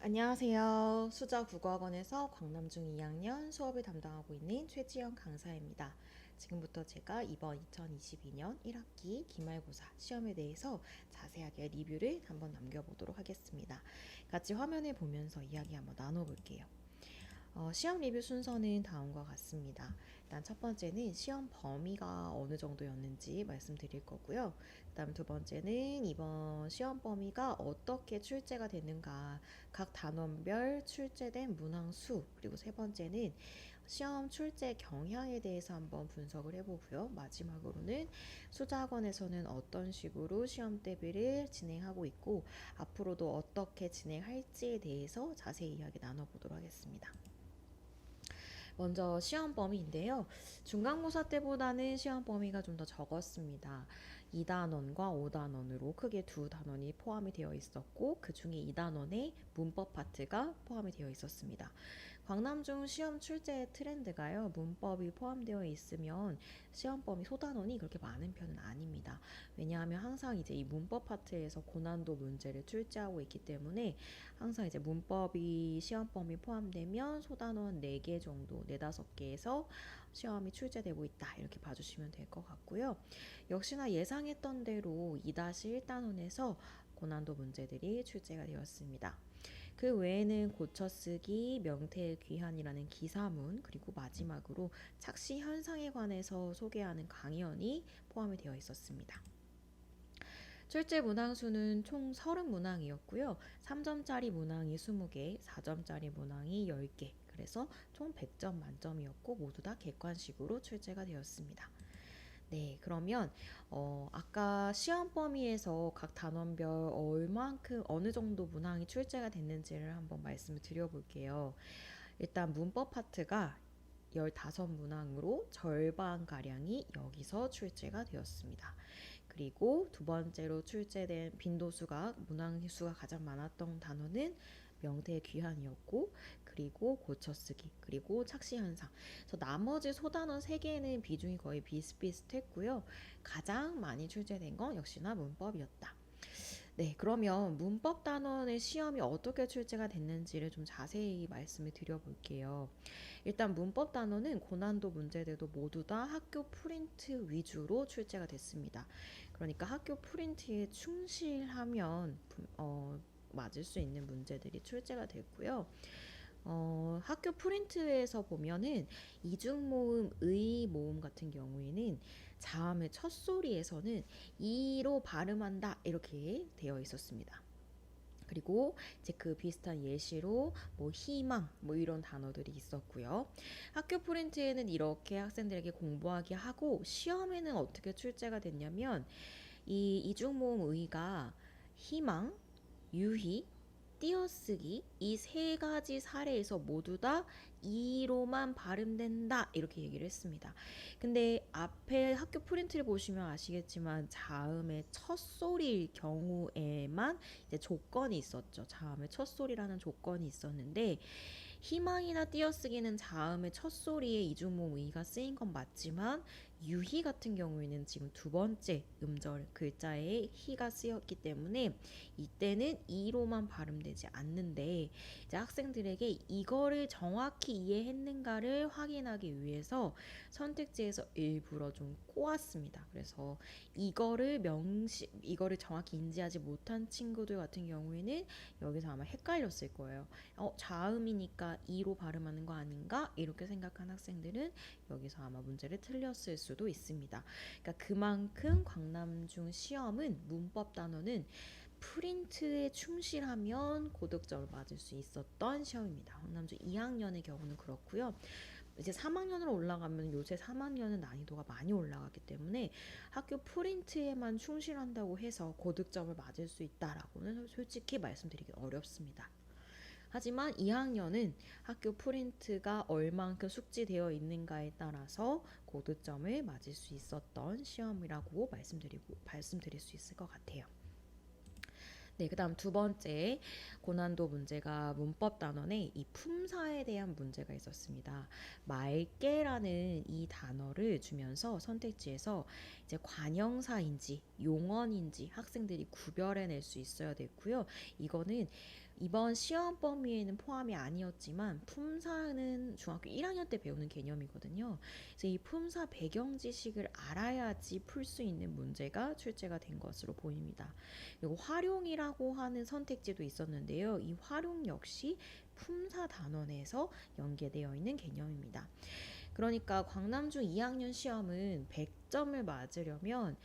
안녕하세요. 수저 국어학원에서 광남중 2학년 수업을 담당하고 있는 최지영 강사입니다. 지금부터 제가 이번 2022년 1학기 기말고사 시험에 대해서 자세하게 리뷰를 한번 남겨보도록 하겠습니다. 같이 화면을 보면서 이야기 한번 나눠볼게요. 시험 리뷰 순서는 다음과 같습니다. 일단 첫 번째는 시험 범위가 어느 정도였는지 말씀드릴 거고요. 그다음 두 번째는 이번 시험 범위가 어떻게 출제가 됐는가, 각 단원별 출제된 문항 수, 그리고 세 번째는 시험 출제 경향에 대해서 한번 분석을 해보고요. 마지막으로는 수자학원에서는 어떤 식으로 시험 대비를 진행하고 있고 앞으로도 어떻게 진행할지에 대해서 자세히 이야기 나눠보도록 하겠습니다. 먼저 시험 범위인데요. 중간고사 때보다는 시험 범위가 좀 더 적었습니다. 2단원과 5단원으로 크게 두 단원이 포함이 되어 있었고 그 중에 2단원에 문법 파트가 포함이 되어 있었습니다. 광남중 시험 출제 트렌드가요. 문법이 포함되어 있으면 시험 범위 소단원이 그렇게 많은 편은 아닙니다. 왜냐하면 항상 이제 이 문법 파트에서 고난도 문제를 출제하고 있기 때문에 항상 이제 문법이 시험 범위 포함되면 소단원 4개 정도, 4, 5개에서 시험이 출제되고 있다. 이렇게 봐주시면 될 것 같고요. 역시나 예상했던 대로 2-1단원에서 고난도 문제들이 출제가 되었습니다. 그 외에는 고쳐쓰기, 명태의 귀환이라는 기사문, 그리고 마지막으로 착시 현상에 관해서 소개하는 강연이 포함이 되어 있었습니다. 출제 문항수는 총 30문항이었고요. 3점짜리 문항이 20개, 4점짜리 문항이 10개, 그래서 총 100점 만점이었고 모두 다 객관식으로 출제가 되었습니다. 네, 그러면 아까 시험 범위에서 각 단원별 얼만큼 어느 정도 문항이 출제가 됐는지를 한번 말씀을 드려볼게요. 일단 문법 파트가 15문항으로 절반가량이 여기서 출제가 되었습니다. 그리고 두 번째로 출제된 빈도수가 문항 수가 가장 많았던 단어는 명태의 귀환이었고 그리고 고쳐쓰기 그리고 착시현상. 그래서 나머지 소단원 3개는 비중이 거의 비슷비슷했고요. 가장 많이 출제된 건 역시나 문법이었다. 네, 그러면 문법 단원의 시험이 어떻게 출제가 됐는지를 좀 자세히 말씀을 드려볼게요. 일단 문법 단원은 고난도 문제들도 모두 다 학교 프린트 위주로 출제가 됐습니다. 그러니까 학교 프린트에 충실하면 맞을 수 있는 문제들이 출제가 됐고요. 학교 프린트에서 보면은 이중모음, 의모음 같은 경우에는 자음의 첫 소리에서는 이로 발음한다 이렇게 되어 있었습니다. 그리고 이제 그 비슷한 예시로 뭐 희망 뭐 이런 단어들이 있었고요. 학교 프린트에는 이렇게 학생들에게 공부하게 하고 시험에는 어떻게 출제가 됐냐면 이 이중모음 의가 희망, 유희, 띄어쓰기 이 세 가지 사례에서 모두 다 이로만 발음된다 이렇게 얘기를 했습니다. 근데 앞에 학교 프린트를 보시면 아시겠지만 자음의 첫 소리일 경우에만 이제 조건이 있었죠. 자음의 첫 소리라는 조건이 있었는데 희망이나 띄어쓰기는 자음의 첫 소리에 이중모음 의가 쓰인 건 맞지만 유희 같은 경우에는 지금 두 번째 음절 글자에 희가 쓰였기 때문에 이때는 이로만 발음되지 않는데 이제 학생들에게 이거를 정확히 이해했는가를 확인하기 위해서 선택지에서 일부러 좀 꼬았습니다. 그래서 이거를 정확히 인지하지 못한 친구들 같은 경우에는 여기서 아마 헷갈렸을 거예요. 자음이니까 이로 발음하는 거 아닌가? 이렇게 생각한 학생들은 여기서 아마 문제를 틀렸을 수도 있습니다. 그러니까 그만큼 광남중 시험은 문법 단어는 프린트에 충실하면 고득점을 맞을 수 있었던 시험입니다. 광남중 2학년의 경우는 그렇고요. 이제 3학년으로 올라가면 요새 3학년은 난이도가 많이 올라가기 때문에 학교 프린트에만 충실한다고 해서 고득점을 맞을 수 있다라고는 솔직히 말씀드리기 어렵습니다. 하지만 2학년은 학교 프린트가 얼만큼 숙지되어 있는가에 따라서 고득점을 맞을 수 있었던 시험이라고 말씀드릴 수 있을 것 같아요. 네, 그다음 두 번째 고난도 문제가 문법 단원에 이 품사에 대한 문제가 있었습니다. 맑게라는 이 단어를 주면서 선택지에서 이제 관형사인지 용언인지 학생들이 구별해낼 수 있어야 됐고요. 이거는 이번 시험 범위에는 포함이 아니었지만 품사는 중학교 1학년 때 배우는 개념이거든요. 그래서 이 품사 배경 지식을 알아야지 풀 수 있는 문제가 출제가 된 것으로 보입니다. 그리고 활용이라고 하는 선택지도 있었는데요. 이 활용 역시 품사 단원에서 연계되어 있는 개념입니다. 그러니까 광남중 2학년 시험은 100점을 맞으려면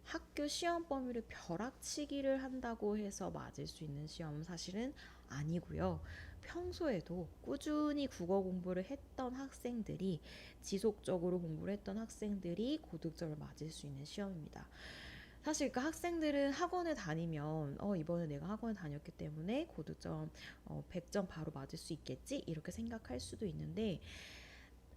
학교 시험 범위를 벼락치기를 한다고 해서 맞을 수 있는 시험은 사실은 아니고요. 평소에도 꾸준히 국어 공부를 했던 학생들이 지속적으로 공부를 했던 학생들이 고득점을 맞을 수 있는 시험입니다. 사실 그 학생들은 학원에 다니면 이번에 내가 학원에 다녔기 때문에 고득점 100점 바로 맞을 수 있겠지 이렇게 생각할 수도 있는데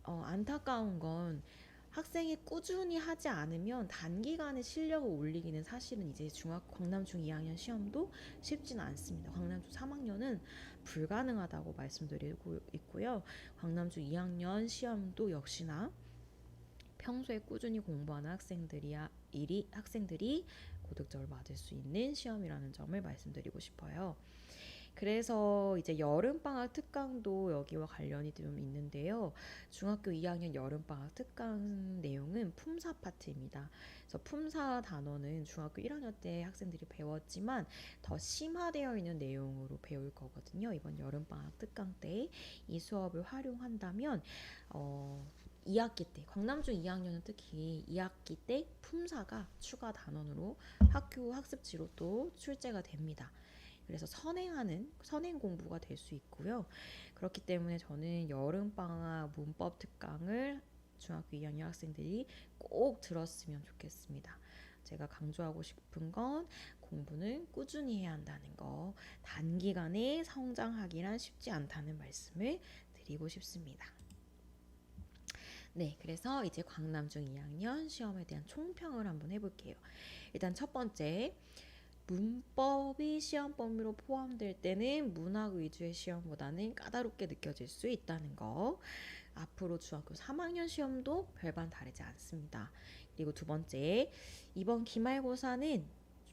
안타까운 건 학생이 꾸준히 하지 않으면 단기간에 실력을 올리기는 사실은 이제 광남중 2학년 시험도 쉽지는 않습니다. 광남중 3학년은 불가능하다고 말씀드리고 있고요. 광남중 2학년 시험도 역시나 평소에 꾸준히 공부하는 학생들이 고득점을 받을 수 있는 시험이라는 점을 말씀드리고 싶어요. 그래서 이제 여름방학 특강도 여기와 관련이 좀 있는데요. 중학교 2학년 여름방학 특강 내용은 품사 파트입니다. 그래서 품사 단어는 중학교 1학년 때 학생들이 배웠지만 더 심화되어 있는 내용으로 배울 거거든요. 이번 여름방학 특강 때 이 수업을 활용한다면 2학기 때, 광남중 2학년은 특히 2학기 때 품사가 추가 단원으로 학교 학습지로 또 출제가 됩니다. 그래서 선행 공부가 될 수 있고요. 그렇기 때문에 저는 여름방학 문법 특강을 중학교 2학년 학생들이 꼭 들었으면 좋겠습니다. 제가 강조하고 싶은 건 공부는 꾸준히 해야 한다는 거, 단기간에 성장하기란 쉽지 않다는 말씀을 드리고 싶습니다. 네, 그래서 이제 광남중 2학년 시험에 대한 총평을 한번 해볼게요. 일단 첫 번째, 문법이 시험 범위로 포함될 때는 문학 위주의 시험보다는 까다롭게 느껴질 수 있다는 거. 앞으로 중학교 3학년 시험도 별반 다르지 않습니다. 그리고 두 번째, 이번 기말고사는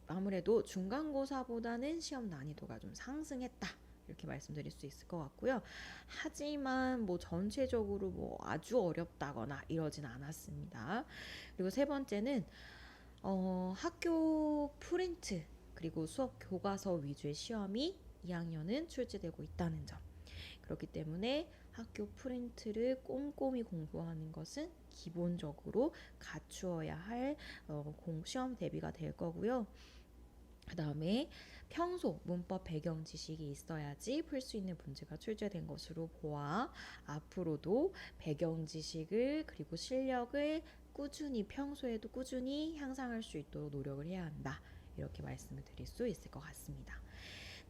아무래도 중간고사보다는 시험 난이도가 좀 상승했다. 이렇게 말씀드릴 수 있을 것 같고요. 하지만 뭐 전체적으로 뭐 아주 어렵다거나 이러진 않았습니다. 그리고 세 번째는 학교 프린트 그리고 수업 교과서 위주의 시험이 2학년은 출제되고 있다는 점. 그렇기 때문에 학교 프린트를 꼼꼼히 공부하는 것은 기본적으로 갖추어야 할 시험 대비가 될 거고요. 그 다음에 평소 문법 배경 지식이 있어야지 풀 수 있는 문제가 출제된 것으로 보아 앞으로도 배경 지식을 그리고 실력을 평소에도 꾸준히 향상할 수 있도록 노력을 해야 한다. 이렇게 말씀을 드릴 수 있을 것 같습니다.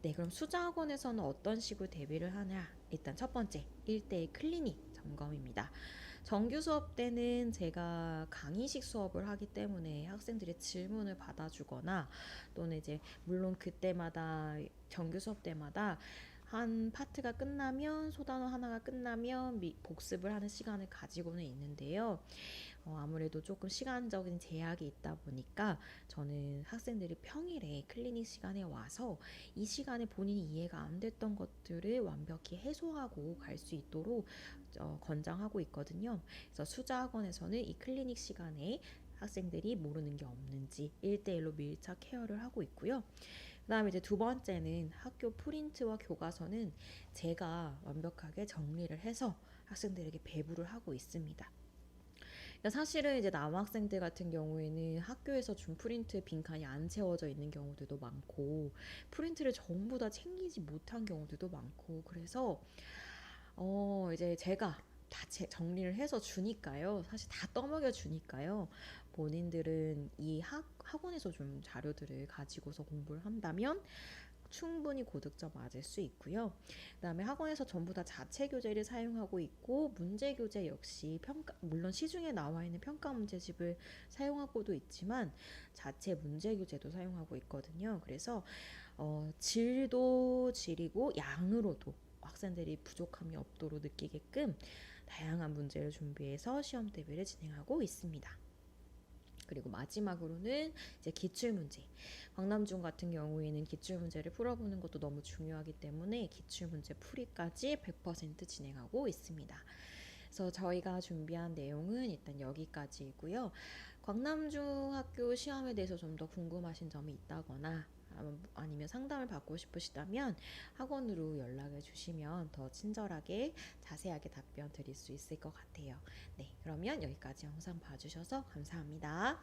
네, 그럼 수자학원에서는 어떤 식으로 대비를 하냐? 일단 첫 번째, 1대1 클리닉 점검입니다. 정규 수업 때는 제가 강의식 수업을 하기 때문에 학생들의 질문을 받아주거나 또는 이제 물론 그때마다 정규 수업 때마다 한 파트가 끝나면 소단어 하나가 끝나면 복습을 하는 시간을 가지고는 있는데요. 아무래도 조금 시간적인 제약이 있다 보니까 저는 학생들이 평일에 클리닉 시간에 와서 이 시간에 본인이 이해가 안 됐던 것들을 완벽히 해소하고 갈 수 있도록 권장하고 있거든요. 그래서 수자학원에서는 이 클리닉 시간에 학생들이 모르는 게 없는지 1대1로 밀착 케어를 하고 있고요. 그 다음에 이제 두 번째는 학교 프린트와 교과서는 제가 완벽하게 정리를 해서 학생들에게 배부를 하고 있습니다. 사실은 이제 남학생들 같은 경우에는 학교에서 준 프린트 빈칸이 안 채워져 있는 경우들도 많고 프린트를 전부 다 챙기지 못한 경우들도 많고 그래서 이제 제가 다 정리를 해서 주니까요. 사실 다 떠먹여 주니까요. 본인들은 이 학원에서 좀 자료들을 가지고서 공부를 한다면 충분히 고득점 맞을 수 있고요. 그다음에 학원에서 전부 다 자체 교재를 사용하고 있고 문제 교재 역시 물론 시중에 나와 있는 평가 문제집을 사용하고도 있지만 자체 문제 교재도 사용하고 있거든요. 그래서 질도 질이고 양으로도 학생들이 부족함이 없도록 느끼게끔 다양한 문제를 준비해서 시험 대비를 진행하고 있습니다. 그리고 마지막으로는 이제 기출문제. 광남중 같은 경우에는 기출문제를 풀어보는 것도 너무 중요하기 때문에 기출문제 풀이까지 100% 진행하고 있습니다. 그래서 저희가 준비한 내용은 일단 여기까지이고요. 광남중학교 시험에 대해서 좀 더 궁금하신 점이 있다거나 아니면 상담을 받고 싶으시다면 학원으로 연락을 주시면 더 친절하게 자세하게 답변 드릴 수 있을 것 같아요. 네, 그러면 여기까지 영상 봐주셔서 감사합니다.